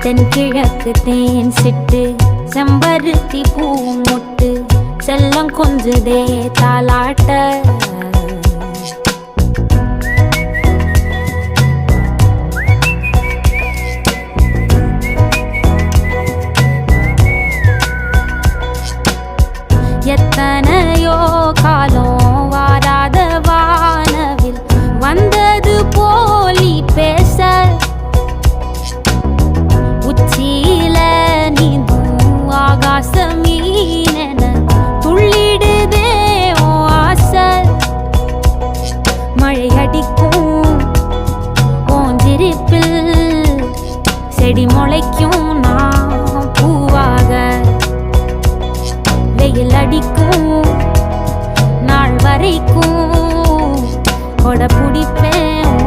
தென்கிழக்கு தேன் சிட்டு செம்பருத்தி பூ முட்டு செல்லம் கொஞ்சுதே தாலாட்ட எத்தனையோ காலம் வாராத வானவில் வந்தது போலி பேச உச்சியில நீந்தும் ஆகாச மீனென துள்ளிடுதே ஓ ஆசை மழை அடிக்கும் ஓஞ்சிருப்பில் செடி முளைக்கும் நான் பூவாக வெயில் அடிக்கும் நாள் வரைக்கும் கொடை பிடிப்பேன்